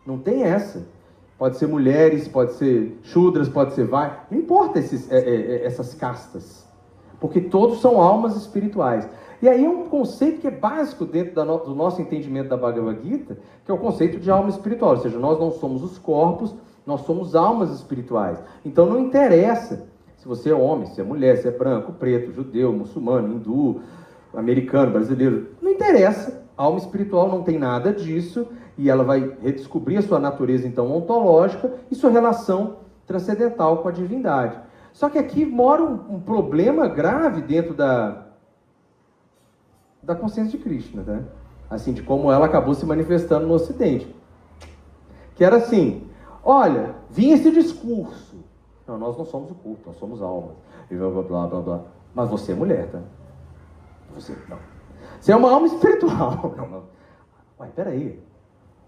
Não tem essa. Pode ser mulheres, pode ser shudras, pode ser não importa essas castas. Porque todos são almas espirituais. E aí é um conceito que é básico dentro do nosso entendimento da Bhagavad Gita, que é o conceito de alma espiritual. Ou seja, nós não somos os corpos, nós somos almas espirituais. Então não interessa se você é homem, se é mulher, se é branco, preto, judeu, muçulmano, hindu, americano, brasileiro. Não interessa. A alma espiritual não tem nada disso e ela vai redescobrir a sua natureza, então, ontológica e sua relação transcendental com a divindade. Só que aqui mora um problema grave dentro da consciência de Krishna, né? Assim, de como ela acabou se manifestando no Ocidente. Que era assim, olha, vinha esse discurso. Não, nós não somos o corpo, nós somos almas. E blá, blá, blá, blá, blá. Mas você é mulher, tá? Você, não. Você é uma alma espiritual. Não. Ué, peraí.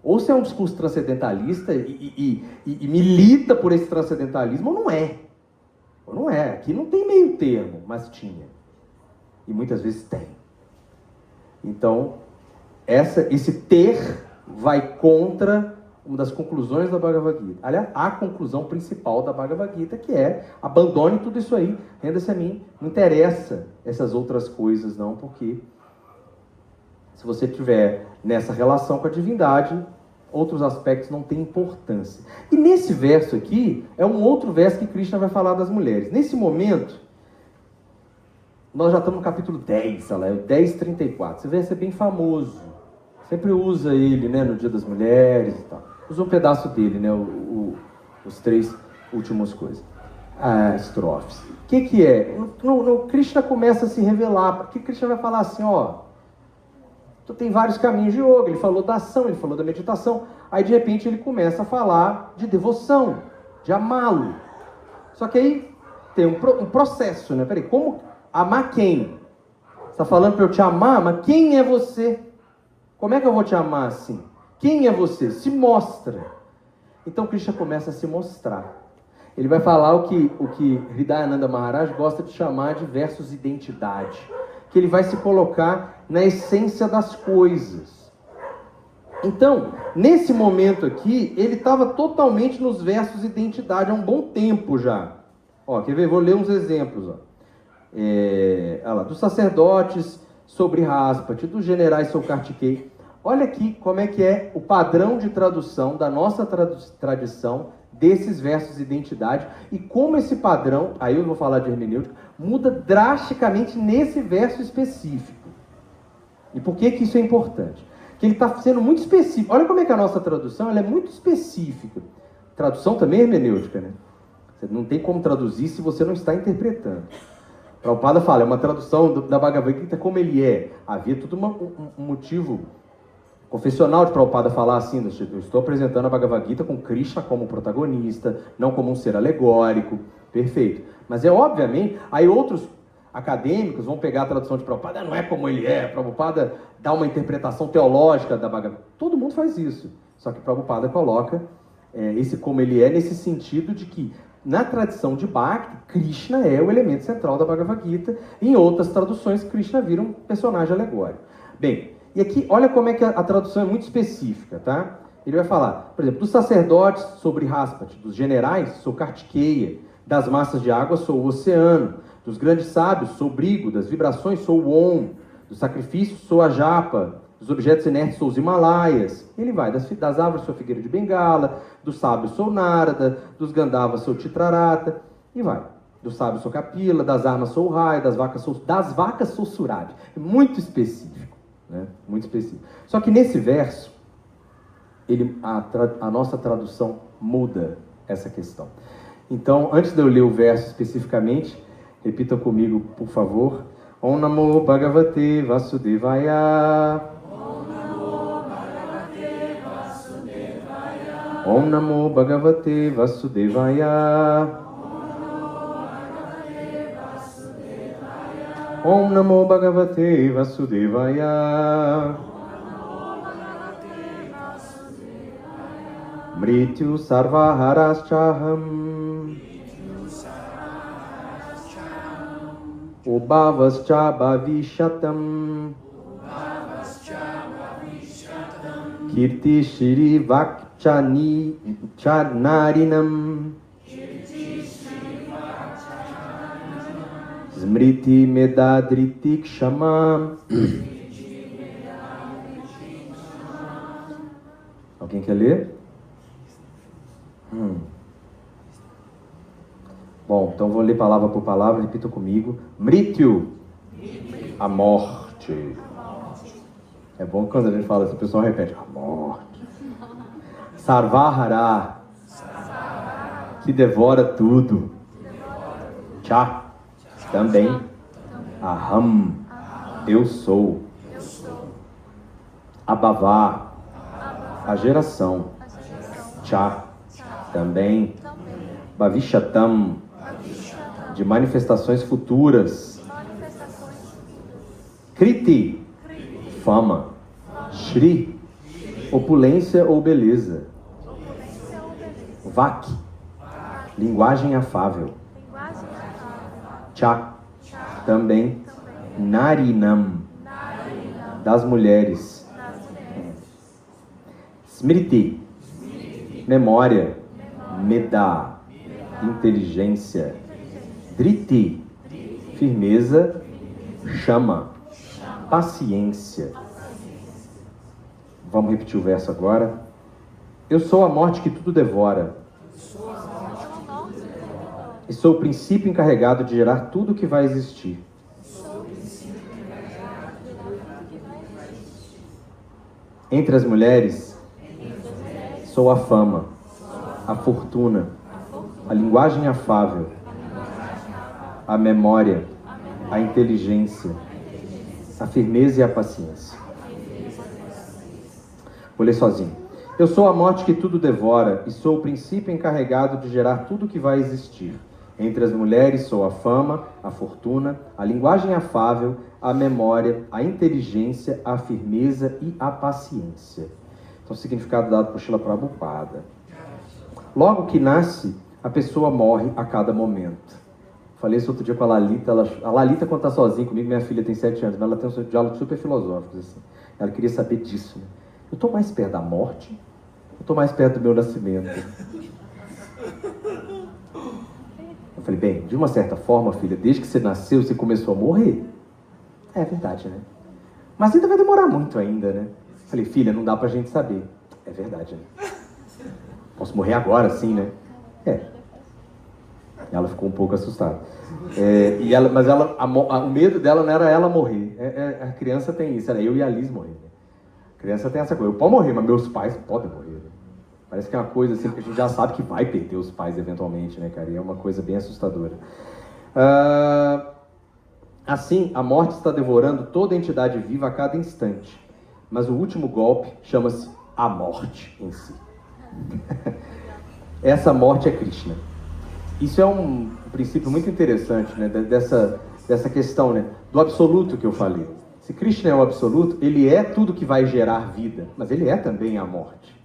Ou você é um discurso transcendentalista e milita por esse transcendentalismo, ou não é. Ou não é. Aqui não tem meio termo, mas tinha. E muitas vezes tem. Então, esse ter vai contra uma das conclusões da Bhagavad Gita. Aliás, a conclusão principal da Bhagavad Gita, que é: abandone tudo isso aí, renda-se a mim. Não interessa essas outras coisas, não, porque se você estiver nessa relação com a divindade, outros aspectos não têm importância. E nesse verso aqui, é um outro verso que Krishna vai falar das mulheres. Nesse momento, nós já estamos no capítulo 10, olha lá, é o 10:34. Esse verso é bem famoso. Sempre usa ele, né, no Dia das Mulheres e tal. Usa um pedaço dele, né, os 3 últimas coisas. Estrofes. O que é? No Krishna começa a se revelar, porque Krishna vai falar assim, ó, tu tem vários caminhos de yoga, ele falou da ação, ele falou da meditação, aí de repente ele começa a falar de devoção, de amá-lo. Só que aí tem um processo, né? Peraí, como amar quem? Você está falando para eu te amar, mas quem é você? Como é que eu vou te amar assim? Quem é você? Se mostra. Então Krishna começa a se mostrar. Ele vai falar o que Hridayananda Maharaj gosta de chamar de versos identidade. Que ele vai se colocar na essência das coisas. Então, nesse momento aqui, ele estava totalmente nos versos identidade há um bom tempo já. Ó, quer ver? Vou ler uns exemplos. Ó. Olha lá, dos sacerdotes sobre Raspati, dos generais sobre Kartikeya. Olha aqui como é que é o padrão de tradução da nossa tradição desses versos de identidade e como esse padrão, aí eu vou falar de hermenêutica, muda drasticamente nesse verso específico. E por que isso é importante? Que ele está sendo muito específico. Olha como é que a nossa tradução ela é muito específica. Tradução também é hermenêutica, né? Você não tem como traduzir se você não está interpretando. Prabhupada fala, é uma tradução da Bhagavad Gita como ele é. Havia tudo um motivo confessional de Prabhupada falar assim, eu estou apresentando a Bhagavad Gita com Krishna como protagonista, não como um ser alegórico, perfeito. Mas é obviamente, aí outros acadêmicos vão pegar a tradução de Prabhupada, não é como ele é, Prabhupada dá uma interpretação teológica da Bhagavad Gita. Todo mundo faz isso, só que Prabhupada coloca esse como ele é nesse sentido de que na tradição de Bhakti, Krishna é o elemento central da Bhagavad Gita, e em outras traduções Krishna vira um personagem alegórico. Bem, e aqui, olha como é que a tradução é muito específica, tá? Ele vai falar, por exemplo, dos sacerdotes sobre Raspati, dos generais, sou Kartikeya, das massas de água, sou o oceano, dos grandes sábios, sou o Brigo, das vibrações, sou o Om, dos sacrifícios, sou a Japa, dos objetos inertes, sou os Himalaias. Ele vai, das árvores, sou a figueira de Bengala, dos sábios, sou Narada, dos sou Titrarata, e vai. Dos sábios, sou Kapila, das armas, sou o Rai, das vacas, sou Surabhi. É muito específico. Né? Muito específico. Só que nesse verso, a nossa tradução muda essa questão. Então, antes de eu ler o verso especificamente, repita comigo, por favor. Om Namo Bhagavate Vasudevaya. Om Namo Bhagavate Vasudevaya. Om Namo Bhagavate Vasudevaya. Om Namo Bhagavate Vasudevaya. Mrityu Sarvaharashchaham. Ubhavascha Bhavishatam. Kirti Shri Narinam Smriti Medadriti Kshama. Alguém quer ler? Bom, então vou ler palavra por palavra, repita comigo. Mrityu, a morte. É bom quando a gente fala assim, o pessoal repete, a morte. Sarvahara, que devora tudo. Cha, também. Aham, eu sou. Abhavá, a geração. Cha, também. Bhavishatam, de manifestações futuras. Kriti, fama. Shri, opulência ou beleza. Vak, linguagem afável. Cha, também. Narinam, das mulheres. Smriti, memória. Meda, inteligência. Driti, firmeza. Chama, paciência. Vamos repetir o verso agora. Eu sou a morte que tudo devora. E sou o princípio encarregado de gerar tudo que vai existir. Entre as mulheres, sou a fama, a fortuna, a linguagem afável, a memória, a inteligência, a firmeza e a paciência. Vou ler sozinho. Eu sou a morte que tudo devora e sou o princípio encarregado de gerar tudo que vai existir. Entre as mulheres sou a fama, a fortuna, a linguagem afável, a memória, a inteligência, a firmeza e a paciência. Então, o significado dado por Srila Prabhupada. Logo que nasce, a pessoa morre a cada momento. Falei isso outro dia com a Lalita. A Lalita, quando está sozinha comigo, minha filha tem 7 anos, mas ela tem um diálogo super filosófico. Assim. Ela queria saber disso. Né? Eu estou mais perto da morte? Eu estou mais perto do meu nascimento? Eu falei, bem, de uma certa forma, filha, desde que você nasceu, você começou a morrer. É verdade, né? Mas ainda vai demorar muito ainda, né? Eu falei, filha, não dá pra gente saber. É verdade, né? Posso morrer agora, sim, né? É. Ela ficou um pouco assustada. O medo dela não era ela morrer. A criança tem isso, era eu e a Liz morrer. Né? A criança tem essa coisa, eu posso morrer, mas meus pais podem morrer. Né? Parece que é uma coisa assim, que a gente já sabe que vai perder os pais eventualmente, né, cara? E é uma coisa bem assustadora. Assim, a morte está devorando toda entidade viva a cada instante. Mas o último golpe chama-se a morte em si. Essa morte é Krishna. Isso é um princípio muito interessante, né, dessa questão, né, do absoluto que eu falei. Se Krishna é o absoluto, ele é tudo que vai gerar vida, mas ele é também a morte.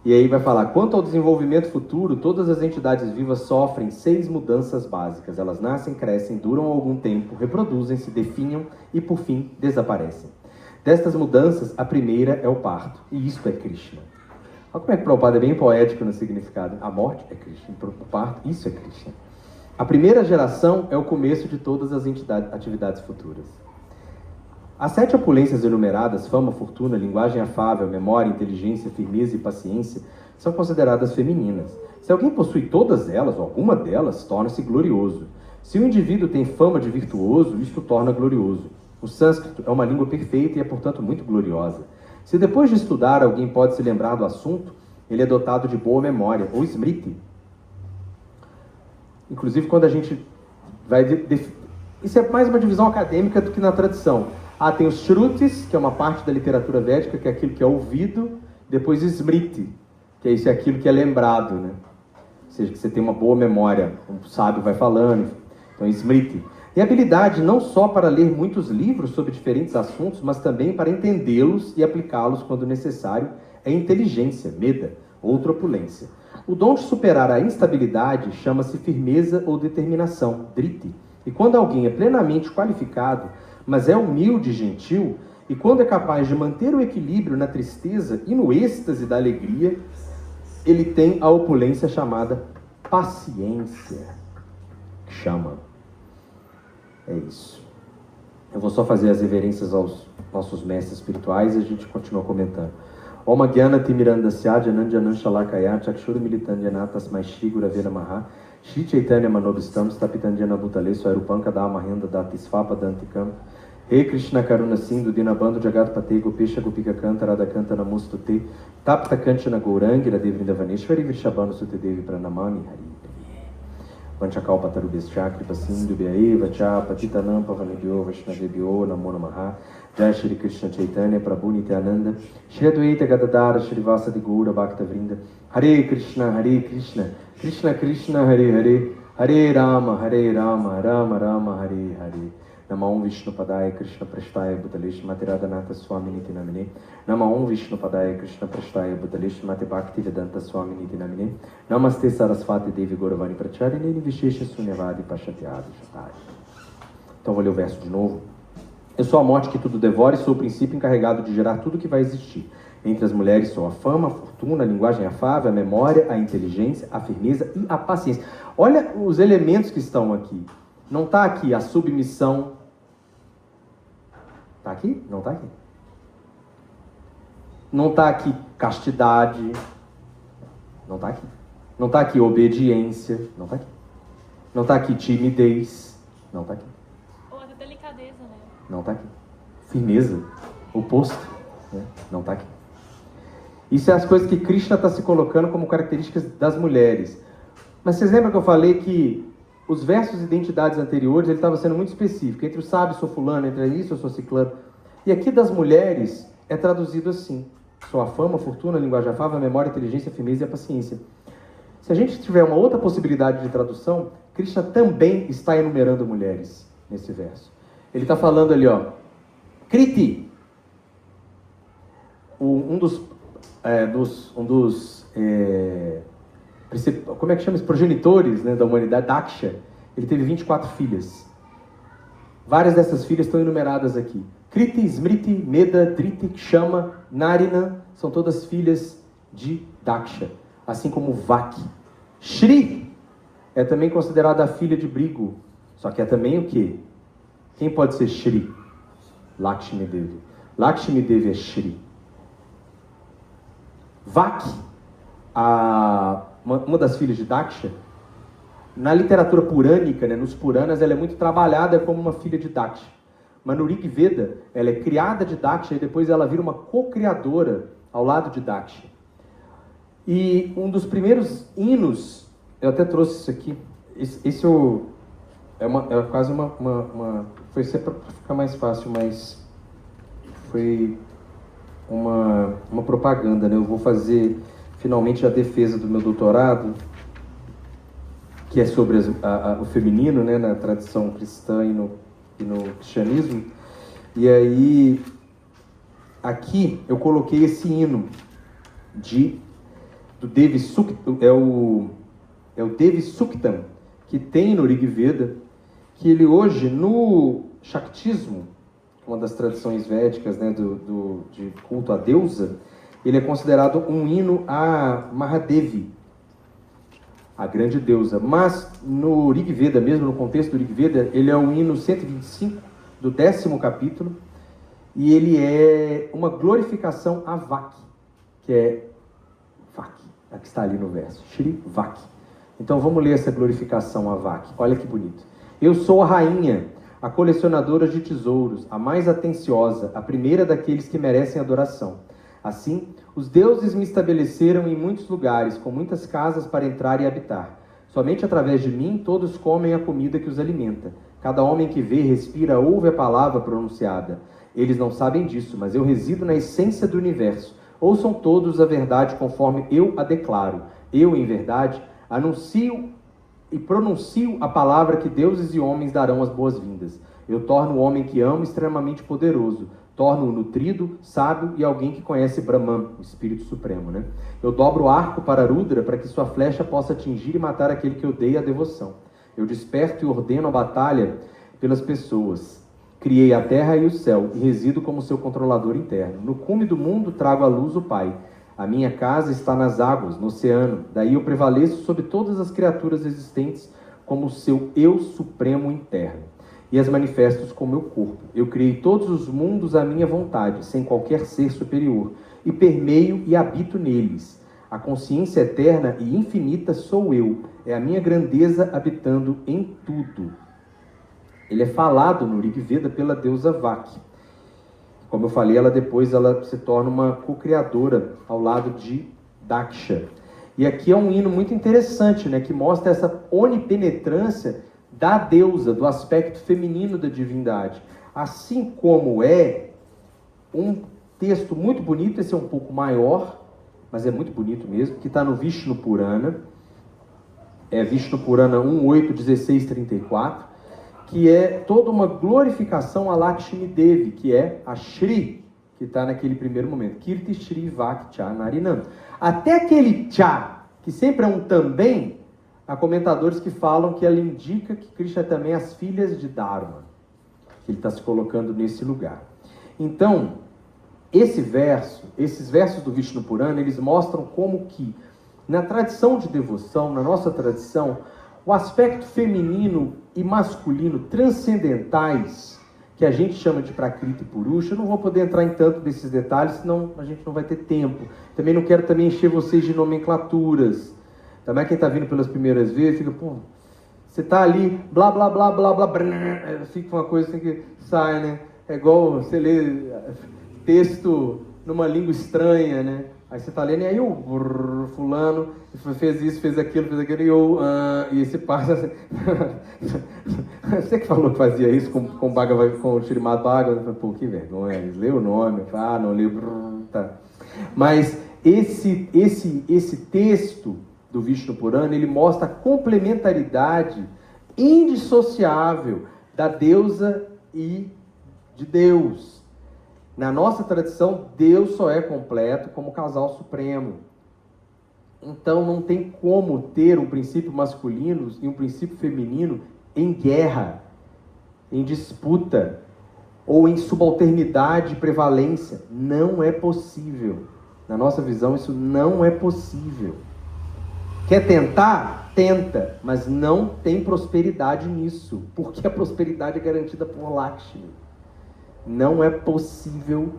E aí vai falar, quanto ao desenvolvimento futuro, todas as entidades vivas sofrem 6 mudanças básicas. Elas nascem, crescem, duram algum tempo, reproduzem-se, definham e, por fim, desaparecem. Destas mudanças, a primeira é o parto, e isso é Krishna. Olha como é que o Prabhupada é bem poético no significado. A morte é Krishna, o parto, isso é Krishna. A primeira geração é o começo de todas as atividades futuras. As 7 opulências enumeradas, fama, fortuna, linguagem afável, memória, inteligência, firmeza e paciência, são consideradas femininas. Se alguém possui todas elas, ou alguma delas, torna-se glorioso. Se o indivíduo tem fama de virtuoso, isto torna glorioso. O sânscrito é uma língua perfeita e é, portanto, muito gloriosa. Se depois de estudar alguém pode se lembrar do assunto, ele é dotado de boa memória, ou smriti. Inclusive, quando a gente vai... Isso é mais uma divisão acadêmica do que na tradição. Tem os shrutis, que é uma parte da literatura védica, que é aquilo que é ouvido, depois smriti, que é isso, é aquilo que é lembrado, né? Ou seja, que você tem uma boa memória, o sábio vai falando, então smriti. E habilidade não só para ler muitos livros sobre diferentes assuntos, mas também para entendê-los e aplicá-los quando necessário, é inteligência, meda, outra opulência. O dom de superar a instabilidade chama-se firmeza ou determinação, driti. E quando alguém é plenamente qualificado, mas é humilde e gentil, E quando é capaz de manter o equilíbrio na tristeza e no êxtase da alegria, ele tem a opulência chamada paciência. Chama. É isso. Eu vou só fazer as reverências aos nossos mestres espirituais e a gente continua comentando. Om Gyana Timirandasya Jananjanan Shalakaya Chakshura Militandjanatas Maishigura Venamaha Shri Chaitanya Manobistam Stapitandjana Bhutale Swarupanka Dhamahenda Datisvapa Dantikam He Krishna Karuna Sindhu Dinabando Jagat Pate Gopesha Gopika Kanta Radhakanta Namostute Tapta Kanchana Gourangira Devrindavaneshwari Vishabhanu Sutedevi Pranamami Hari Vanchakal Patarubhis Chakri Pasindhu Bhyaeva Cha Patitanam Pavanebhyo Vaishnavebhyo Namo Namaha Jai Shri Krishna Chaitanya Prabhu Nityananda Shri Advaita Gadadara Shri Vasadi Gaura Bhakta Vrinda Hare Krishna Krishna Krishna Hare Hare Hare Rama Rama Rama Hare Hare Namo Vishnu Padaya Krishna Prasthaya Bhutalesh Matiradanatha Swami Niti Namine Namo Vishnu Padaya Krishna Prasthaya Bhutalesh Mati Bhakti Vedanta Swami Niti Namine Namaste Sarasvati Devi Gauravani Pracharineni Vishesha Sunyavadi Pashatyadi Shatari. Então vou ler o verso de novo. Eu sou a morte que tudo devora e sou o princípio encarregado de gerar tudo que vai existir. Entre as mulheres sou a fama, a fortuna, a linguagem afável, a memória, a inteligência, a firmeza e a paciência. Olha os elementos que estão aqui. Não está aqui a submissão. Está aqui? Não está aqui. Não está aqui castidade. Não está aqui. Não está aqui obediência. Não está aqui. Não está aqui timidez. Não está aqui. Ou até delicadeza, né? Não está aqui. Firmeza. Oposto. Né? Não está aqui. Isso é as coisas que Krishna está se colocando como características das mulheres. Mas vocês lembram que eu falei que os versos de identidades anteriores, ele estava sendo muito específico. Entre o sábio, sou fulano, entre isso, eu sou ciclano. E aqui das mulheres, é traduzido assim. Sou a fama, a fortuna, a linguagem afável, a memória, a inteligência, a firmeza e a paciência. Se a gente tiver uma outra possibilidade de tradução, Krishna também está enumerando mulheres nesse verso. Ele está falando ali, ó. Kriti. Como é que chama os progenitores, né, da humanidade, Daksha, ele teve 24 filhas. Várias dessas filhas estão enumeradas aqui. Kriti, Smriti, Meda, Driti, Kshama, Narina, são todas filhas de Daksha, assim como Vaki. Shri é também considerada a filha de Brigu, só que é também o quê? Quem pode ser Shri? Lakshmi Devi. Lakshmi Devi é Shri. Vaki, uma das filhas de Daksha, na literatura purânica, né, nos Puranas, ela é muito trabalhada como uma filha de Daksha. Mas no Rig Veda, ela é criada de Daksha e depois ela vira uma co-criadora ao lado de Daksha. E um dos primeiros hinos, eu até trouxe isso aqui, é quase foi sempre para ficar mais fácil, mas foi uma propaganda, né? Eu vou fazer finalmente a defesa do meu doutorado, que é sobre o feminino, né, na tradição cristã e no cristianismo. E aí, aqui eu coloquei esse hino do Devi Suktam, é o Devi Suktam, que tem no Rig Veda, que ele hoje, no Shaktismo, uma das tradições védicas, né, de culto à deusa, ele é considerado um hino a Mahadevi, a grande deusa. Mas no Rig Veda, mesmo no contexto do Rig Veda, ele é o hino 125 do 10º capítulo, e ele é uma glorificação a Vaki, que é Vaki, a que está ali no verso, Shri Vaki. Então vamos ler essa glorificação a Vaki. Olha que bonito. Eu sou a rainha, a colecionadora de tesouros, a mais atenciosa, a primeira daqueles que merecem adoração. Assim, os deuses me estabeleceram em muitos lugares, com muitas casas para entrar e habitar. Somente através de mim todos comem a comida que os alimenta. Cada homem que vê, respira, ouve a palavra pronunciada. Eles não sabem disso, mas eu resido na essência do universo. Ouçam todos a verdade conforme eu a declaro. Eu, em verdade, anuncio e pronuncio a palavra que deuses e homens darão as boas-vindas. Eu torno o homem que amo extremamente poderoso. Torno-o nutrido, sábio e alguém que conhece Brahman, o Espírito Supremo, né? Eu dobro o arco para Rudra para que sua flecha possa atingir e matar aquele que odeia a devoção. Eu desperto e ordeno a batalha pelas pessoas. Criei a terra e o céu, e resido como seu controlador interno. No cume do mundo trago à luz o Pai. A minha casa está nas águas, no oceano. Daí eu prevaleço sobre todas as criaturas existentes como seu eu supremo interno. E as manifesto com meu corpo. Eu criei todos os mundos à minha vontade, sem qualquer ser superior, e permeio e habito neles. A consciência eterna e infinita sou eu. É a minha grandeza habitando em tudo. Ele é falado no Rig Veda pela deusa Vaki. Como eu falei, ela se torna uma co-criadora ao lado de Daksha. E aqui é um hino muito interessante, né, que mostra essa onipenetrância da deusa, do aspecto feminino da divindade. Assim como é um texto muito bonito, esse é um pouco maior, mas é muito bonito mesmo, que está no Vishnu Purana. É Vishnu Purana 1.8.16.34. Que é toda uma glorificação a Lakshmi Devi, que é a Shri, que está naquele primeiro momento. Kirti Shri Vak Cha Narinam. Até aquele Cha, que sempre é um também, há comentadores que falam que ela indica que Krishna é também as filhas de Dharma. Que ele está se colocando nesse lugar. Então, esses versos do Vishnu Purana, eles mostram como que, na tradição de devoção, na nossa tradição, o aspecto feminino e masculino transcendentais, que a gente chama de Prakriti e Purusha, eu não vou poder entrar em tanto desses detalhes, senão a gente não vai ter tempo. Também não quero encher vocês de nomenclaturas. Também quem está vindo pelas primeiras vezes, fica, pô, você está ali, blá, blá, blá, blá, blá, blá, fica uma coisa assim que sai, né? É igual você lê texto numa língua estranha, né? Aí você está lendo, e aí o fulano fez isso, fez aquilo, e esse passa. Você que falou que fazia isso com o Srimad Bhagavatam, pô, que vergonha, lê o nome, não leu, tá. Mas esse texto do Vishnu Purana, ele mostra a complementaridade indissociável da deusa e de Deus. Na nossa tradição, Deus só é completo como casal supremo. Então, não tem como ter um princípio masculino e um princípio feminino em guerra, em disputa, ou em subalternidade e prevalência. Não é possível. Na nossa visão, isso não é possível. Quer tentar? Tenta, mas não tem prosperidade nisso, porque a prosperidade é garantida por Lakshmi. Não é possível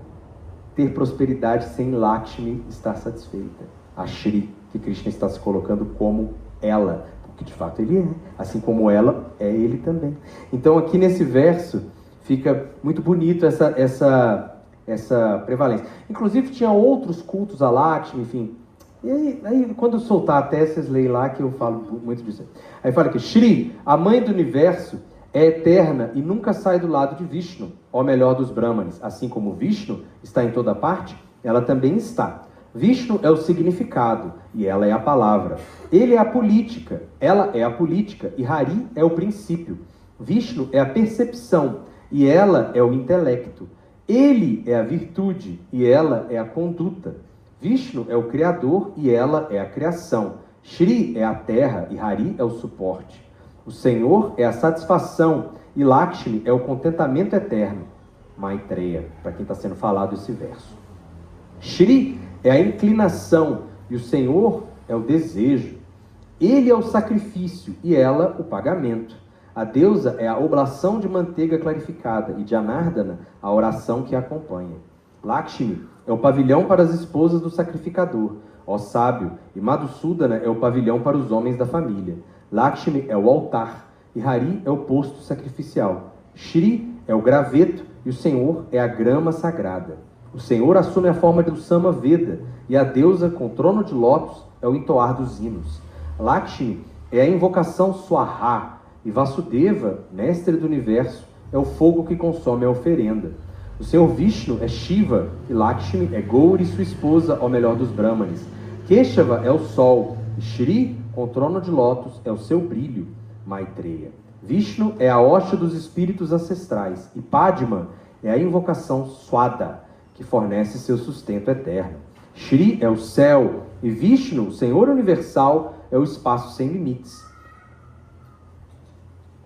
ter prosperidade sem Lakshmi estar satisfeita. A Shri, que Krishna está se colocando como ela, porque de fato ele é, assim como ela é ele também. Então aqui nesse verso fica muito bonito essa prevalência. Inclusive tinha outros cultos a Lakshmi, enfim. E aí quando eu soltar até vocês leem lá que eu falo muito disso. Aí fala que Shri, a mãe do universo, é eterna e nunca sai do lado de Vishnu, ou melhor, dos Brahmanes. Assim como Vishnu está em toda parte, ela também está. Vishnu é o significado e ela é a palavra. Ele é a política, ela é a política e Hari é o princípio. Vishnu é a percepção e ela é o intelecto. Ele é a virtude e ela é a conduta. Vishnu é o criador e ela é a criação. Shri é a terra e Hari é o suporte. O Senhor é a satisfação e Lakshmi é o contentamento eterno. Maitreya, para quem está sendo falado esse verso. Shri é a inclinação e o Senhor é o desejo. Ele é o sacrifício e ela o pagamento. A deusa é a oblação de manteiga clarificada e Janardana a oração que a acompanha. Lakshmi é o pavilhão para as esposas do sacrificador, ó sábio, e Madhusudana é o pavilhão para os homens da família. Lakshmi é o altar e Hari é o posto sacrificial. Shri é o graveto e o Senhor é a grama sagrada. O Senhor assume a forma do Sama Veda e a deusa com trono de lótus é o entoar dos hinos. Lakshmi é a invocação Swaha e Vasudeva, mestre do universo, é o fogo que consome a oferenda. O Senhor Vishnu é Shiva e Lakshmi é Gauri, sua esposa, ao melhor dos Brahmanes. Keshava é o sol e Shri, com o trono de lótus, é o seu brilho. Maitreya. Vishnu é a hoste dos espíritos ancestrais e Padma é a invocação Swada, que fornece seu sustento eterno. Shri é o céu e Vishnu, o Senhor universal, é o espaço sem limites.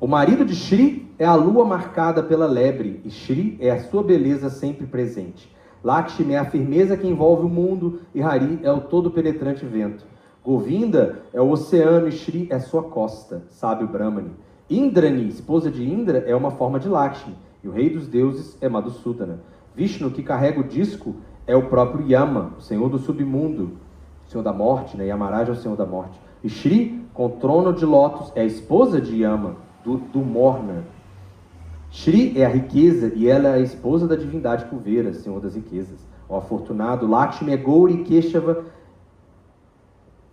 O marido de Shri é a lua marcada pela lebre, e Shri é a sua beleza sempre presente. Lakshmi é a firmeza que envolve o mundo, e Hari é o todo-penetrante vento. Govinda é o oceano, e Shri é sua costa, sábio Brahmani. Indrani, esposa de Indra, é uma forma de Lakshmi, e o rei dos deuses é Madhusudana. Vishnu, que carrega o disco, é o próprio Yama, o senhor do submundo, o senhor da morte, né? Yamaraja é o senhor da morte. E Shri, com trono de lótus, é a esposa de Yama, do Morna. Shri é a riqueza e ela é a esposa da divindade Kuvera, senhor das riquezas. O afortunado Lakshmi é Gauri, Keshava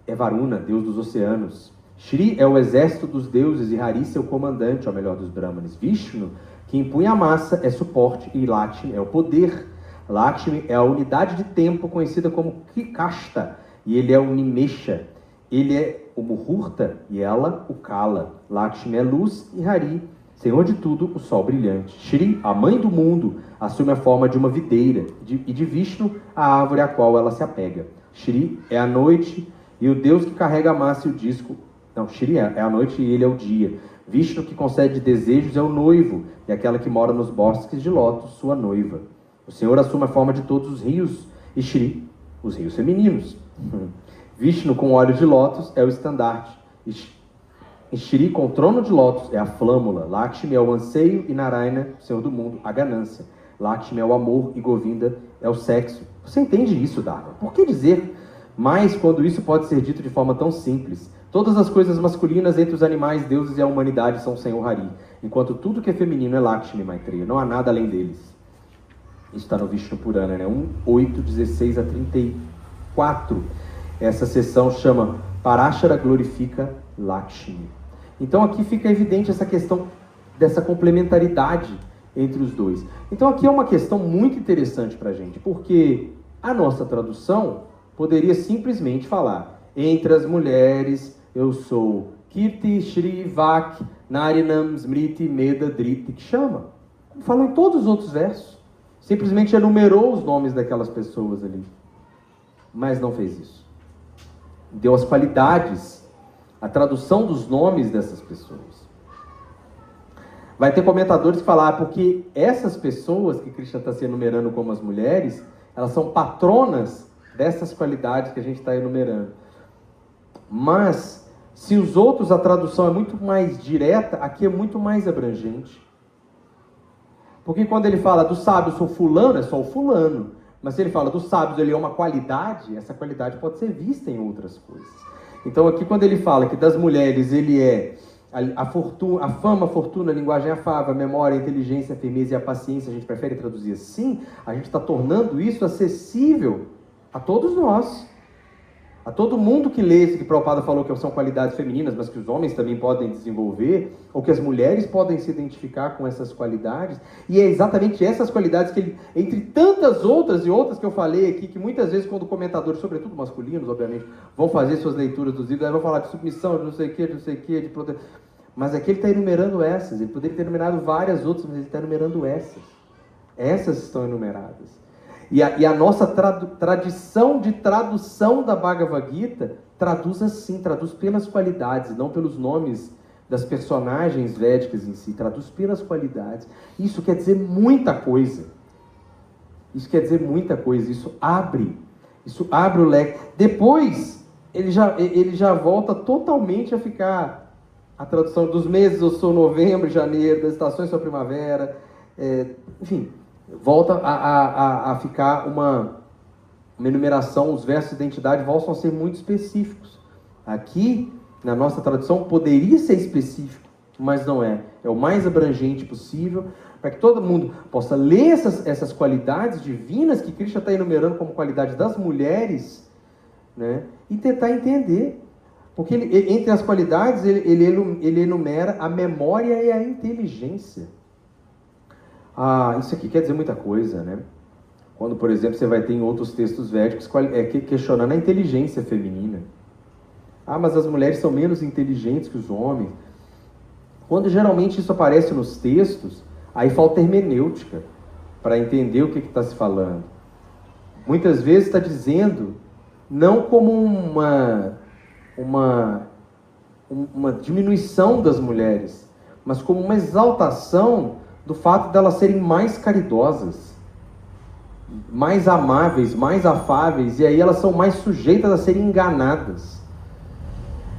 é Varuna, deus dos oceanos. Shri é o exército dos deuses e Hari seu comandante, ao melhor dos Brahmanes. Vishnu, que impunha a massa, é suporte, e Lakshmi é o poder. Lakshmi é a unidade de tempo conhecida como Kasta, e ele é o Nimesha. Ele é o Muhurta e ela o Kala. Lakshmi é luz e Hari, senhor de tudo, o sol brilhante. Shri, a mãe do mundo, assume a forma de uma videira, e de Vishnu, a árvore à qual ela se apega. Shri é a noite e o deus que carrega a massa e o disco. Não, Shri é a noite e ele é o dia. Vishnu, que concede desejos, é o noivo, e aquela que mora nos bosques de lótus, sua noiva. O Senhor assume a forma de todos os rios, e Shri, os rios femininos. Vishnu, com olhos de lótus, é o estandarte. E Shri, com trono de lótus, é a flâmula. Lakshmi é o anseio e Narayana, Senhor do mundo, a ganância. Lakshmi é o amor e Govinda é o sexo. Você entende isso, Dharma? Por que dizer mais quando isso pode ser dito de forma tão simples? Todas as coisas masculinas entre os animais, deuses e a humanidade são o Senhor Hari, enquanto tudo que é feminino é Lakshmi Maitreya. Não há nada além deles. Isso está no Vishnu Purana, né? 1:8, 16 a 34. Essa seção chama Parashara glorifica Lakshmi. Então aqui fica evidente essa questão dessa complementaridade entre os dois. Então aqui é uma questão muito interessante para a gente, porque a nossa tradução poderia simplesmente falar: entre as mulheres eu sou Kirti, Shri, Vak, Narinam, Smriti, Meda, Driti, Kshama. Falou em todos os outros versos. Simplesmente enumerou os nomes daquelas pessoas ali. Mas não fez isso. Deu as qualidades, a tradução dos nomes dessas pessoas. Vai ter comentadores que falar, porque essas pessoas que Krishna está se enumerando como as mulheres, elas são patronas dessas qualidades que a gente está enumerando. Mas, se os outros, a tradução é muito mais direta, aqui é muito mais abrangente. Porque quando ele fala dos sábios sou fulano, é só o fulano. Mas se ele fala dos sábios, ele é uma qualidade, essa qualidade pode ser vista em outras coisas. Então aqui quando ele fala que das mulheres ele é a fama, a fortuna, a linguagem afável, a memória, a inteligência, a firmeza e a paciência, a gente prefere traduzir assim, a gente está tornando isso acessível a todos nós. A todo mundo que lê isso que Prabhupada falou que são qualidades femininas, mas que os homens também podem desenvolver, ou que as mulheres podem se identificar com essas qualidades, e é exatamente essas qualidades que ele, entre tantas outras e outras que eu falei aqui, que muitas vezes quando comentadores, sobretudo masculinos, obviamente, vão fazer suas leituras dos livros, aí vão falar de submissão, de não sei o que, de proteção, mas aqui ele está enumerando essas, ele poderia ter enumerado várias outras, mas ele está enumerando essas. Essas estão enumeradas. E a nossa tradição de tradução da Bhagavad Gita traduz assim, traduz pelas qualidades, não pelos nomes das personagens védicas em si, traduz pelas qualidades. Isso quer dizer muita coisa. Isso quer dizer muita coisa, isso abre o leque. Depois, ele já volta totalmente a ficar a tradução dos meses, eu sou novembro, janeiro, das estações sou primavera, enfim... Volta a ficar uma enumeração, os versos de identidade voltam a ser muito específicos. Aqui, na nossa tradução, poderia ser específico, mas não é. É o mais abrangente possível, para que todo mundo possa ler essas qualidades divinas que Krishna está enumerando como qualidade das mulheres, né, e tentar entender. Porque entre as qualidades, ele enumera a memória e a inteligência. Isso aqui quer dizer muita coisa, né? Quando, por exemplo, você vai ter em outros textos védicos questionando a inteligência feminina. Mas as mulheres são menos inteligentes que os homens. Quando geralmente isso aparece nos textos, aí falta hermenêutica para entender o que está se falando. Muitas vezes está dizendo, não como uma diminuição das mulheres, mas como uma exaltação do fato delas serem mais caridosas, mais amáveis, mais afáveis, e aí elas são mais sujeitas a serem enganadas.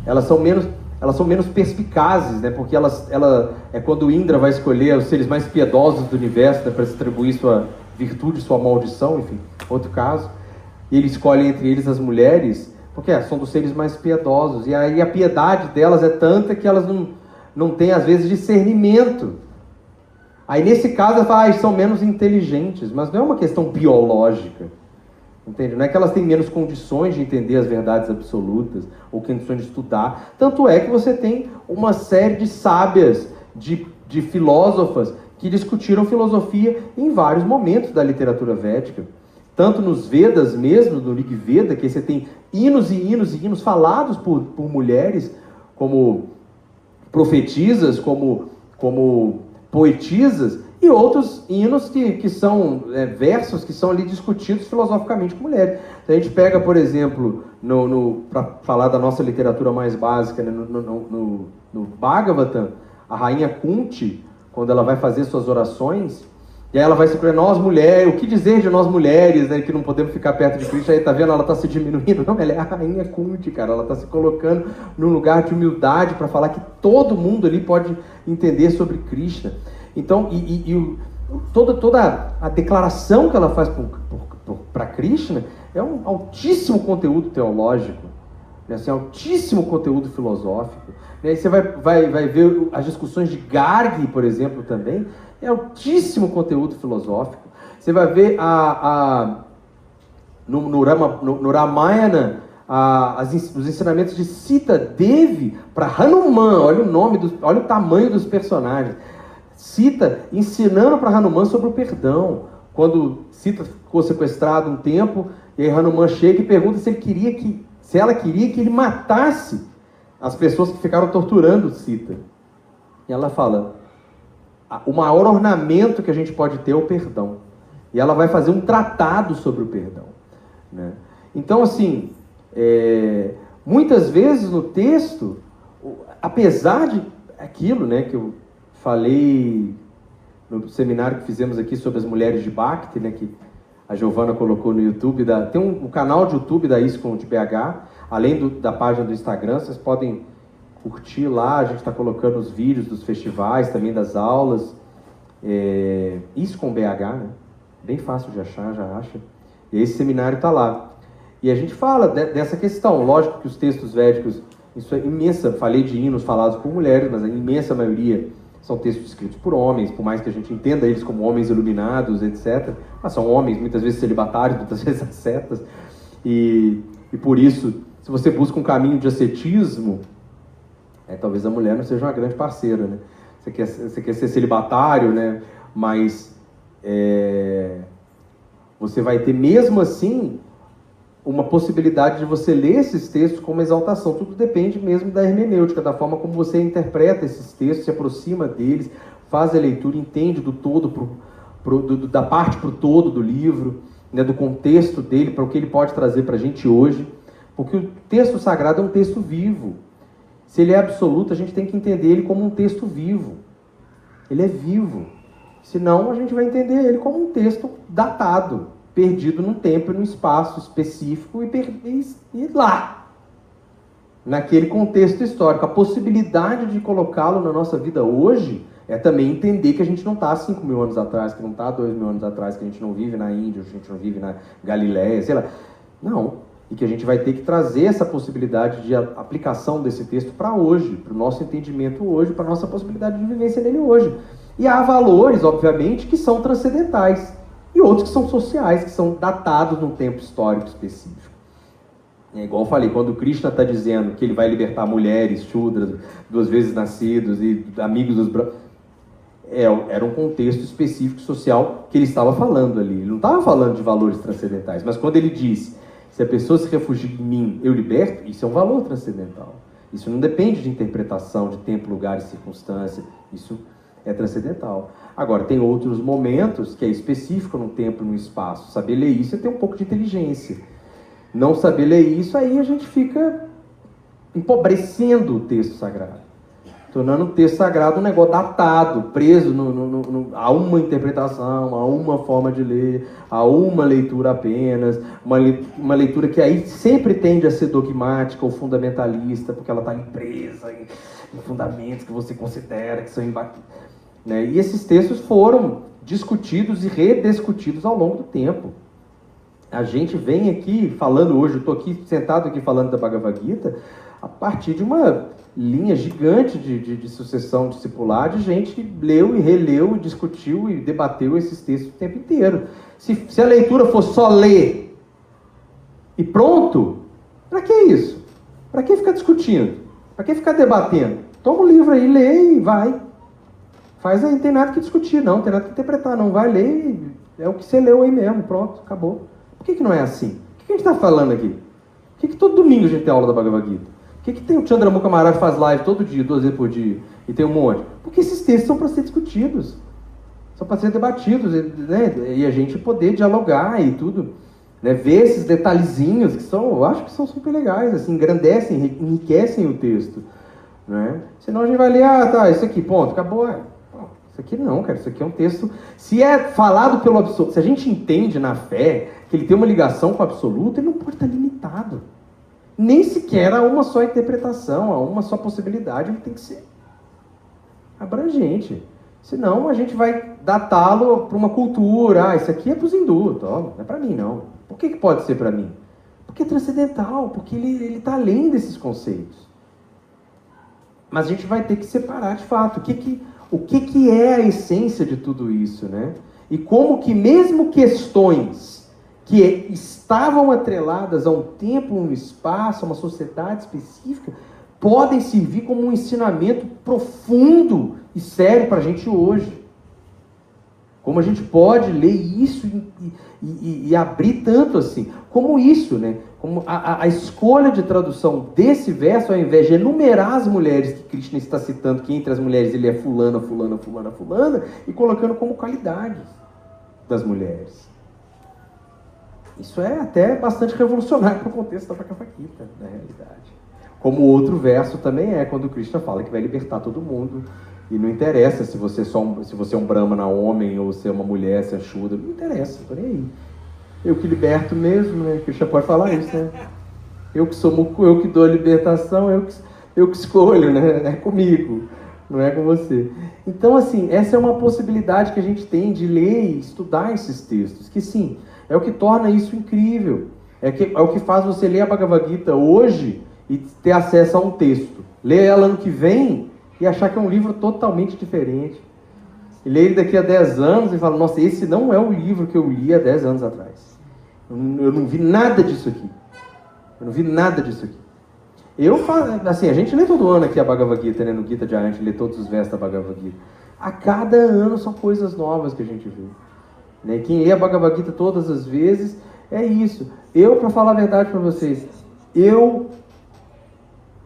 Elas são menos perspicazes, né? Porque ela é quando Indra vai escolher os seres mais piedosos do universo, né, para distribuir sua virtude, sua maldição, enfim, outro caso. E ele escolhe entre eles as mulheres, porque são dos seres mais piedosos. E aí a piedade delas é tanta que elas não têm, às vezes, discernimento. Aí nesse caso ela fala, são menos inteligentes, mas não é uma questão biológica. Entende? Não é que elas têm menos condições de entender as verdades absolutas, ou condições de estudar. Tanto é que você tem uma série de sábias, de filósofas, que discutiram filosofia em vários momentos da literatura védica. Tanto nos Vedas mesmo, no Rig Veda, que você tem hinos e hinos e hinos falados por mulheres, como profetisas, como poetisas, e outros hinos que são versos que são ali discutidos filosoficamente com mulheres. Então, a gente pega, por exemplo, para falar da nossa literatura mais básica, né, no Bhagavatam, a rainha Kunti, quando ela vai fazer suas orações, e aí ela vai se perguntar, nós mulheres, o que dizer de nós mulheres, né, que não podemos ficar perto de Cristo? Aí tá vendo, ela está se diminuindo. Não, ela é a rainha Kunti, cara, ela está se colocando num lugar de humildade para falar que todo mundo ali pode entender sobre Krishna. Então, toda a declaração que ela faz para Krishna é um altíssimo conteúdo teológico, né, assim, altíssimo conteúdo filosófico. Né, e você vai ver as discussões de Gargi, por exemplo, também, é altíssimo conteúdo filosófico. Você vai ver no Ramayana os ensinamentos de Sita Devi para Hanuman. Olha o tamanho dos personagens. Sita ensinando para Hanuman sobre o perdão. Quando Sita ficou sequestrada um tempo, e aí Hanuman chega e pergunta se ela queria que ele matasse as pessoas que ficaram torturando Sita. E ela fala, o maior ornamento que a gente pode ter é o perdão. E ela vai fazer um tratado sobre o perdão. Né? Então, assim, muitas vezes no texto, apesar de aquilo, né, que eu falei no seminário que fizemos aqui sobre as mulheres de Bhakti, né, que a Giovana colocou no YouTube, tem um canal de YouTube da ISKCON de BH, além da página do Instagram, vocês podem curtir lá, a gente está colocando os vídeos dos festivais, também das aulas, ISKCON BH, né? Bem fácil de achar, já acha, e esse seminário está lá. E a gente fala dessa questão, lógico que os textos védicos, isso é imensa, falei de hinos falados por mulheres, mas a imensa maioria são textos escritos por homens, por mais que a gente entenda eles como homens iluminados, etc. Mas são homens, muitas vezes celibatários, muitas vezes ascetas, e por isso, se você busca um caminho de ascetismo, talvez a mulher não seja uma grande parceira, né? Você quer ser celibatário, né? Mas você vai ter, mesmo assim, uma possibilidade de você ler esses textos como exaltação. Tudo depende mesmo da hermenêutica, da forma como você interpreta esses textos, se aproxima deles, faz a leitura, entende do todo, da parte para o todo do livro, né? Do contexto dele, para o que ele pode trazer para a gente hoje. Porque o texto sagrado é um texto vivo. Se ele é absoluto, a gente tem que entender ele como um texto vivo. Ele é vivo. Senão, a gente vai entender ele como um texto datado, perdido num tempo e num espaço específico e lá, naquele contexto histórico. A possibilidade de colocá-lo na nossa vida hoje é também entender que a gente não está há 5.000 anos atrás, que não está há 2.000 anos atrás, que a gente não vive na Índia, a gente não vive na Galileia, sei lá. Não. E que a gente vai ter que trazer essa possibilidade de aplicação desse texto para hoje, para o nosso entendimento hoje, para a nossa possibilidade de vivência nele hoje. E há valores, obviamente, que são transcendentais, e outros que são sociais, que são datados num tempo histórico específico. É igual eu falei, quando Krishna está dizendo que ele vai libertar mulheres, shudras, 2 vezes nascidos e amigos dos brancos, era um contexto específico social que ele estava falando ali. Ele não estava falando de valores transcendentais, mas quando ele diz, se a pessoa se refugia em mim, eu liberto, isso é um valor transcendental. Isso não depende de interpretação, de tempo, lugar e circunstância. Isso é transcendental. Agora, tem outros momentos que é específico no tempo e no espaço. Saber ler isso é ter um pouco de inteligência. Não saber ler isso, aí a gente fica empobrecendo o texto sagrado. tornando o texto sagrado um negócio datado, preso a uma interpretação, a uma forma de ler, a uma leitura apenas, uma leitura que aí sempre tende a ser dogmática ou fundamentalista, porque ela está presa em fundamentos que você considera que são imbatíveis. Né? E esses textos foram discutidos e rediscutidos ao longo do tempo. A gente vem aqui falando hoje, eu estou aqui sentado aqui falando da Bhagavad Gita, a partir de uma linha gigante de sucessão discipular, de gente que leu e releu, discutiu e debateu esses textos o tempo inteiro. Se a leitura for só ler e pronto, para que isso? Para que ficar discutindo? Para que ficar debatendo? Toma o livro aí, lê e vai. Faz aí, não tem nada que discutir, não tem nada que interpretar, não. Vai ler, é o que você leu aí mesmo, pronto, acabou. Por que não é assim? O que a gente está falando aqui? Por que todo domingo a gente tem aula da Bhagavad Gita? Por que tem o Chandramukha Maharaj faz live todo dia, 2 vezes por dia, e tem um monte? Porque esses textos são para ser discutidos, são para ser debatidos, né? E a gente poder dialogar e tudo, né? Ver esses detalhezinhos que são, eu acho que são super legais, assim, engrandecem, enriquecem o texto, né? Senão a gente vai ler, isso aqui, ponto, acabou. Isso aqui não, cara, isso aqui é um texto, se é falado pelo absoluto, se a gente entende na fé que ele tem uma ligação com o absoluto, ele não pode estar limitado. Nem sequer a uma só interpretação, a uma só possibilidade, ele tem que ser abrangente. Senão a gente vai datá-lo para uma cultura. Isso aqui é para os hindus, não é para mim não. Por que pode ser para mim? Porque é transcendental, porque ele está além desses conceitos. Mas a gente vai ter que separar de fato o que é a essência de tudo isso, né? E como que mesmo questões que estavam atreladas a um tempo, um espaço, a uma sociedade específica, podem servir como um ensinamento profundo e sério para a gente hoje. Como a gente pode ler isso e abrir tanto assim. Como isso, né? Como a escolha de tradução desse verso, ao invés de enumerar as mulheres que Krishna está citando, que entre as mulheres ele é fulana, fulana, fulana, fulana, e colocando como qualidades das mulheres. Isso é até bastante revolucionário para o contexto da Bhagavad Gita, na realidade. Como outro verso também é, quando Krishna fala que vai libertar todo mundo. E não interessa se você é um brahmana homem, ou se é uma mulher, se é Shudra, não interessa, por aí. Eu que liberto mesmo, né? Krishna pode falar isso, né? Eu que dou a libertação, eu que escolho, né? É comigo, não é com você. Então, assim, essa é uma possibilidade que a gente tem de ler e estudar esses textos, que sim, é o que torna isso incrível. É o que faz você ler a Bhagavad Gita hoje e ter acesso a um texto. Ler ela ano que vem e achar que é um livro totalmente diferente. E ler ele daqui a 10 anos e falar, nossa, esse não é o livro que eu li há 10 anos atrás. Eu não vi nada disso aqui. Eu não vi nada disso aqui. Assim, a gente lê todo ano aqui a Bhagavad Gita, né? No Gita Jaya, a gente lê todos os versos da Bhagavad Gita. A cada ano são coisas novas que a gente vê. Né? Quem lê a Bhagavad Gita todas as vezes, é isso. Para falar a verdade para vocês,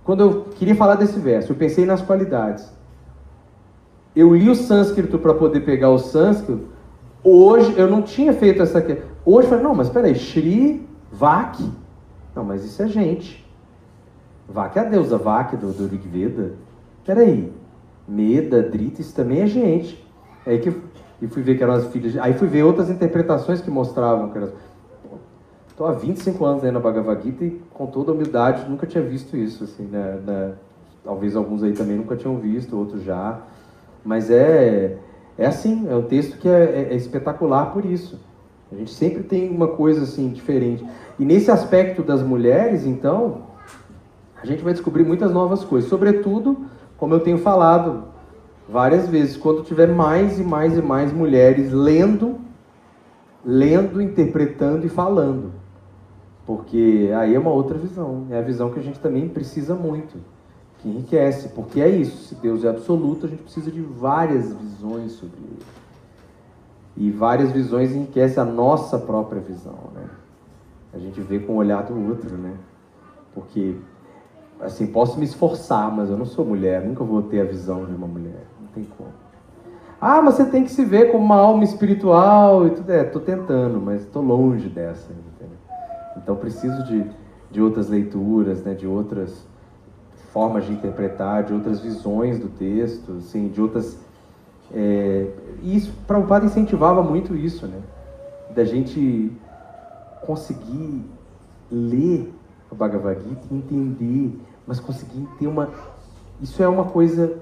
quando eu queria falar desse verso, eu pensei nas qualidades. Eu li o sânscrito para poder pegar o sânscrito. Hoje, eu não tinha feito essa... Hoje eu falei, não, mas peraí, Shri Vak. Não, mas isso é gente. Vak é a deusa Vak do Rig Veda. Peraí, Meda, Drita, isso também é gente. Aí e fui ver que eram as filhas... Aí fui ver outras interpretações que mostravam que eram... Estou há 25 anos aí na Bhagavad Gita e com toda humildade nunca tinha visto isso, assim, né? Talvez alguns aí também nunca tinham visto, outros já. Mas é assim, é um texto que é espetacular por isso. A gente sempre tem uma coisa assim diferente. E nesse aspecto das mulheres, então, a gente vai descobrir muitas novas coisas. Sobretudo, como eu tenho falado várias vezes, quando tiver mais e mais e mais mulheres lendo, interpretando e falando. Porque aí é uma outra visão. É a visão que a gente também precisa muito. Que enriquece. Porque é isso. Se Deus é absoluto, a gente precisa de várias visões sobre ele. E várias visões enriquecem a nossa própria visão, né? A gente vê com o olhar do outro, né? Porque, assim, posso me esforçar, mas eu não sou mulher. Nunca vou ter a visão de uma mulher. Não tem como. Ah, mas você tem que se ver como uma alma espiritual e tudo. Estou tentando, mas estou longe dessa, entendeu? Então preciso de outras leituras, né, de outras formas de interpretar, de outras visões do texto, assim, de outras... E isso, Prabhupada incentivava muito isso, né? Da gente conseguir ler o Bhagavad Gita e entender, mas conseguir ter uma... Isso é uma coisa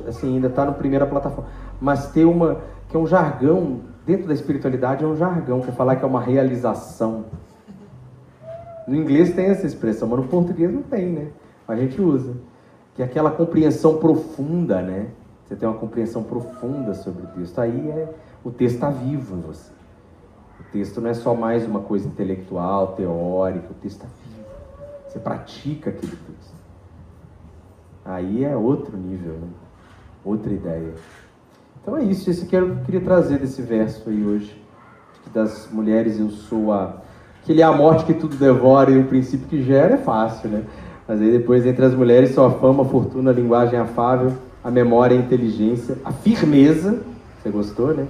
assim, ainda está na primeira plataforma, mas ter uma... que é um jargão, dentro da espiritualidade é um jargão, que é falar que é uma realização. No inglês tem essa expressão, mas no português não tem, né? A gente usa. Que é aquela compreensão profunda, né? Você tem uma compreensão profunda sobre o texto. Aí o texto está vivo em você. O texto não é só mais uma coisa intelectual, teórica. O texto está vivo. Você pratica aquele texto. Aí é outro nível, né? Outra ideia. Então é isso. Isso que eu queria trazer desse verso aí hoje. Que das mulheres eu sou a... Que ele é a morte que tudo devora e o princípio que gera é fácil, né? Mas aí depois, entre as mulheres, só a fama, a fortuna, a linguagem afável, a memória, a inteligência, a firmeza, você gostou, né?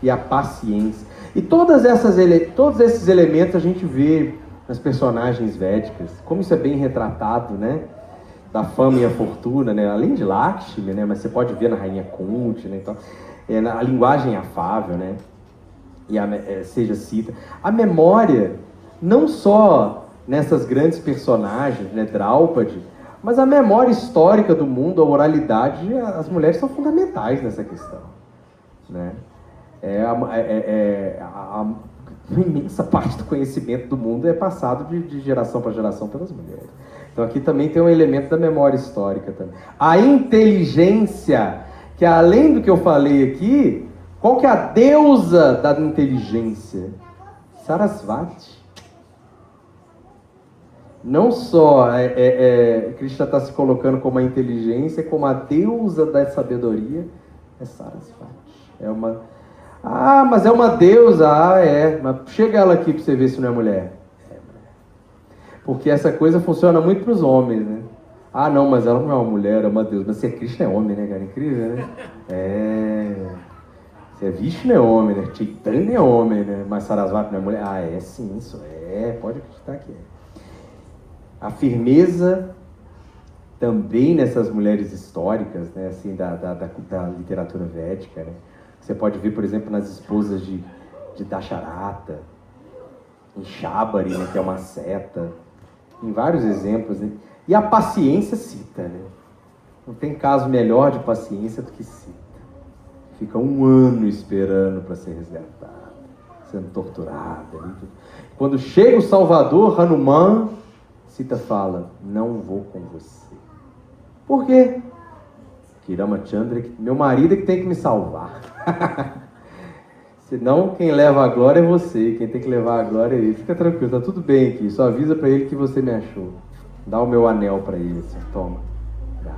E a paciência. E todos esses elementos a gente vê nas personagens védicas, como isso é bem retratado, né? Da fama e a fortuna, né? Além de Lakshmi, né? Mas você pode ver na Rainha Kunti, né? Então, a linguagem afável, né? E seja Sita. A memória, não só nessas grandes personagens, né, Draupadi, mas a memória histórica do mundo, a oralidade, as mulheres são fundamentais nessa questão, né? A imensa parte do conhecimento do mundo é passado de geração para geração pelas mulheres. Então aqui também tem um elemento da memória histórica também. A inteligência, que além do que eu falei aqui, qual que é a deusa da inteligência? Sarasvati. Não só Krishna está se colocando como a inteligência, como a deusa da sabedoria, é Sarasvati. Mas é uma deusa, mas chega ela aqui para você ver se não é mulher. Porque essa coisa funciona muito para os homens, né? Não, mas ela não é uma mulher, é uma deusa. Mas se é Krishna é homem, né, cara? Incrível, né? Se é Vishnu é homem, né? Chaitanya é homem, né? Mas Sarasvati não é mulher. É sim, isso pode acreditar que é. A firmeza também nessas mulheres históricas, né, assim, da literatura védica, né? Você pode ver, por exemplo, nas esposas de Dasharata, em Shabari, né, que é uma seta, em vários exemplos, né? E a paciência Sita, né? Não tem caso melhor de paciência do que Sita. Fica 1 ano esperando para ser resgatada, sendo torturada. Né? Quando chega o Salvador, Hanuman, Sita fala, não vou com você. Por quê? Que Ramachandra, meu marido é que tem que me salvar. Senão quem leva a glória é você, quem tem que levar a glória é ele. Fica tranquilo, tá tudo bem aqui, só avisa para ele que você me achou. Dá o meu anel para ele, assim, toma. Dá.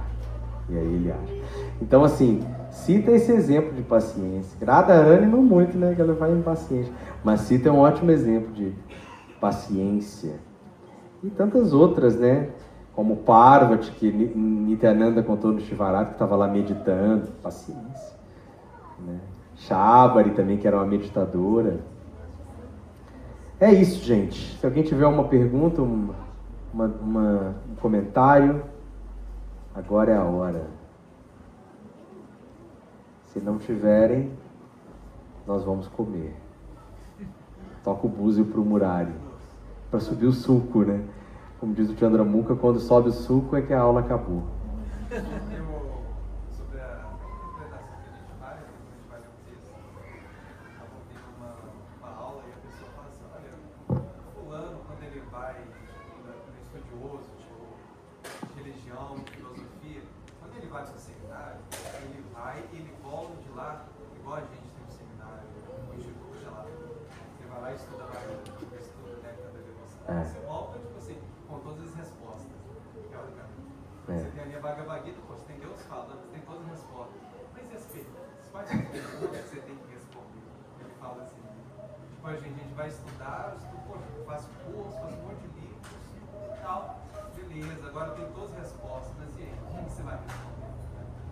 E aí ele acha. Então assim, Sita é esse exemplo de paciência. Radharani não muito, né, que ela vai impaciente. Mas Sita é um ótimo exemplo de paciência. E tantas outras, né? Como Parvati, que Nityananda contou no Shivarata, que estava lá meditando, paciência. Né? Shabari também, que era uma meditadora. É isso, gente. Se alguém tiver uma pergunta, um comentário, agora é a hora. Se não tiverem, nós vamos comer. Toca o búzio pro Murari, para subir o suco, né? Como diz o Chandramukha, quando sobe o suco é que a aula acabou. Sobre a interpretação que a gente vai ler um texto, tem uma aula e a pessoa fala assim, olha, fulano, quando ele vai no estudioso, tipo, de religião, de filosofia, quando ele vai para o seminário, ele vai e ele volta de lá, igual a gente tem um seminário, um instituto, sei lá, ele vai lá e estuda a técnica da devoção. Você volta, tipo assim, com todas as respostas, teoricamente. Você tem ali a Bhagavad Gita, você tem Deus falando, você tem todas as respostas. Mas e as perguntas? Quais são as perguntas que você tem que responder? Ele fala assim, tipo, a gente vai estudar, eu faço curso, faço um monte de livros e tal. Beleza, agora tem todas as respostas, mas e aí, o que você vai responder?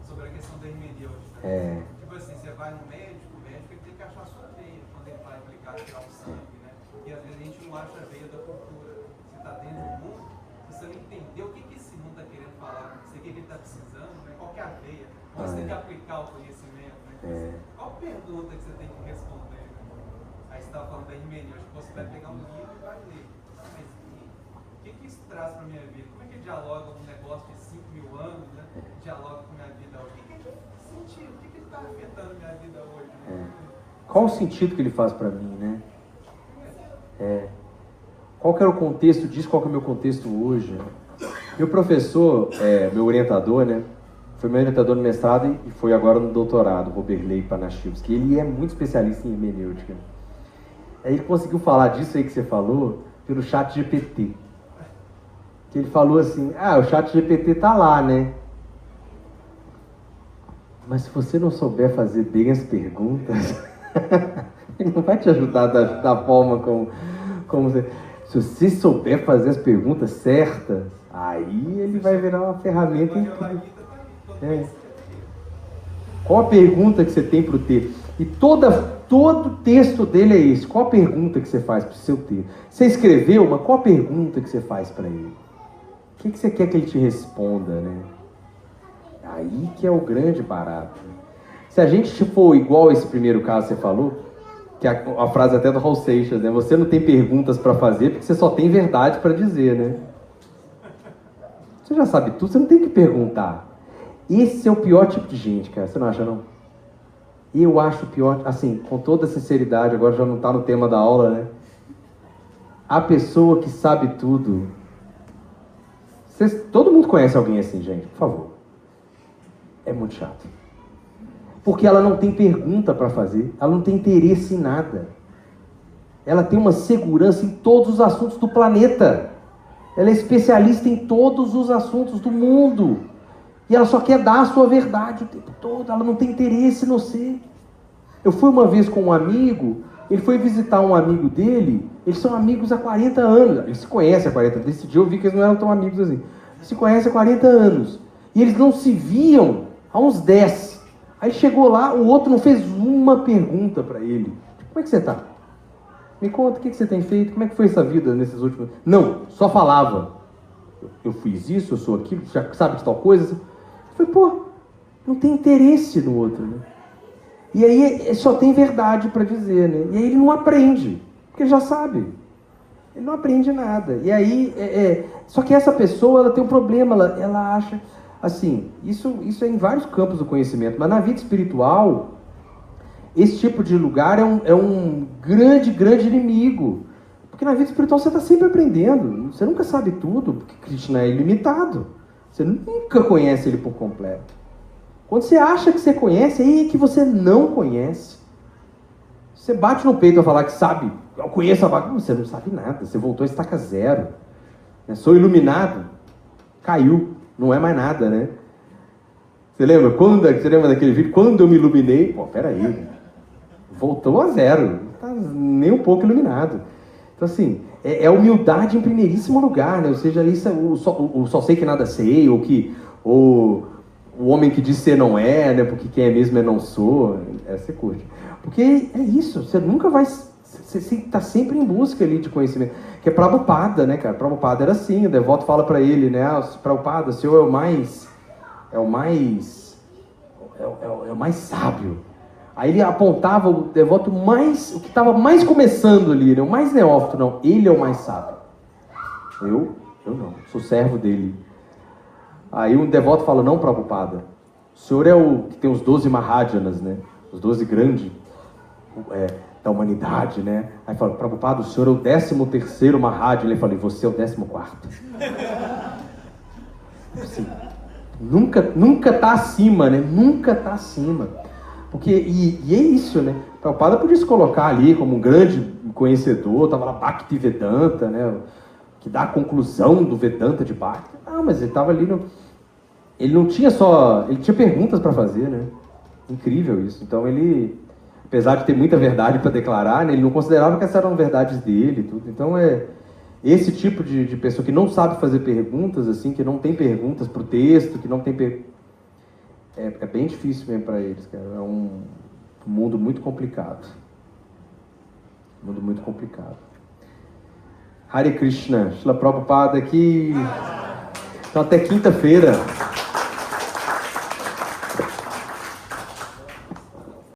Sobre a questão da hermenêutica. Tipo assim, você vai no médico, o médico ele tem que achar a sua veia, quando ele vai aplicar, tirar o sangue, né? E às vezes a gente não acha a veia da cultura. Você está dentro do mundo, você não entendeu o que esse mundo está querendo falar com que aplicar o conhecimento, né? Qual pergunta que você tem que responder? Aí você estava falando da hermenêutica, você vai pegar um livro e vai ler. Mas o que isso traz para a minha vida? Como é que dialoga um negócio de 5.000 anos, né? Dialoga com a minha vida hoje? O que sentido? O que está afetando a minha vida hoje? Né? Qual o sentido que ele faz para mim, né? Qual que era o contexto disso? Qual que é o meu contexto hoje? Meu professor, meu orientador, né? Foi meu orientador no mestrado e foi agora no doutorado, Roberley Panachivski. Ele é muito especialista em hermenêutica. Aí ele conseguiu falar disso aí que você falou pelo chat GPT. Que ele falou assim, o chat GPT tá lá, né? Mas se você não souber fazer bem as perguntas, ele não vai te ajudar da forma como você... Se você souber fazer as perguntas certas, aí ele vai virar uma ferramenta incrível. Qual a pergunta que você tem para o texto? E todo texto dele é esse. Qual a pergunta que você faz para o seu texto? Você escreveu, mas qual a pergunta que você faz para ele? O que você quer que ele te responda, né? Aí que é o grande barato. Se a gente for igual esse primeiro caso que você falou, que é a frase até do Raul Seixas, né? Você não tem perguntas para fazer porque você só tem verdade para dizer, né? Você já sabe tudo, você não tem que perguntar. Esse é o pior tipo de gente, cara. Você não acha, não? Eu acho pior, assim, com toda sinceridade, agora já não está no tema da aula, né? A pessoa que sabe tudo. Todo mundo conhece alguém assim, gente, por favor. É muito chato. Porque ela não tem pergunta para fazer, ela não tem interesse em nada. Ela tem uma segurança em todos os assuntos do planeta. Ela é especialista em todos os assuntos do mundo. E ela só quer dar a sua verdade o tempo todo, ela não tem interesse em você. Eu fui uma vez com um amigo, ele foi visitar um amigo dele, eles são amigos há 40 anos, eles se conhecem há 40 anos, nesse dia eu vi que eles não eram tão amigos assim. Eles se conhecem há 40 anos, e eles não se viam há uns 10. Aí chegou lá, o outro não fez uma pergunta para ele. Como é que você está? Me conta, o que você tem feito? Como é que foi essa vida nesses últimos... Não, só falava. Eu fiz isso, eu sou aquilo, já sabe de tal coisa. Eu falei, não tem interesse no outro, né? E aí só tem verdade para dizer, né? E aí ele não aprende, porque ele já sabe. Ele não aprende nada. E aí, só que essa pessoa, ela tem um problema, ela acha... Assim, isso é em vários campos do conhecimento, mas na vida espiritual, esse tipo de lugar é um grande, grande inimigo. Porque na vida espiritual você está sempre aprendendo. Você nunca sabe tudo, porque Krishna é ilimitado. Você nunca conhece ele por completo. Quando você acha que você conhece, aí é que você não conhece. Você bate no peito a falar que sabe. Eu conheço a bagulho. Você não sabe nada. Você voltou a estaca zero. Sou iluminado. Caiu. Não é mais nada, né? Você lembra daquele vídeo? Quando eu me iluminei... Peraí. Voltou a zero. Não está nem um pouco iluminado. Então, assim, é humildade em primeiríssimo lugar, né? Ou seja, isso o só sei que nada sei, ou o homem que diz ser não é, né? Porque quem é mesmo é não sou. Você curte. Porque é isso, você nunca vai... Você está sempre em busca ali de conhecimento. Que é Prabhupada, né, cara? Prabhupada era assim, o devoto fala para ele, né? Prabhupada, o senhor é o mais sábio. Aí ele apontava o devoto o que estava mais começando ali, né? O mais neófito, não. Ele é o mais sábio. Eu não, sou servo dele. Aí um devoto fala, não, Prabhupada, o senhor é o que tem os 12 Mahajanas, né? Os 12 grandes da humanidade, né? Aí fala, Prabhupada, o senhor é o 13º Mahajana. Ele falou, você é o 14º. Assim, nunca tá acima, né? Nunca tá acima. Porque, e é isso, né? Prabhupada podia se colocar ali como um grande conhecedor, tava lá Bhaktivedanta, né? Que dá a conclusão do Vedanta de Bhakti. Ah, mas ele tava ali ele não tinha só... Ele tinha perguntas para fazer, né? Incrível isso. Então ele, apesar de ter muita verdade para declarar, né, ele não considerava que essas eram verdades dele e tudo. Então esse tipo de pessoa que não sabe fazer perguntas, assim, que não tem perguntas para o texto, que não tem... É bem difícil mesmo para eles, cara. É um mundo muito complicado. Um mundo muito complicado. Hare Krishna. Shila Prabhupada aqui. Então até quinta-feira.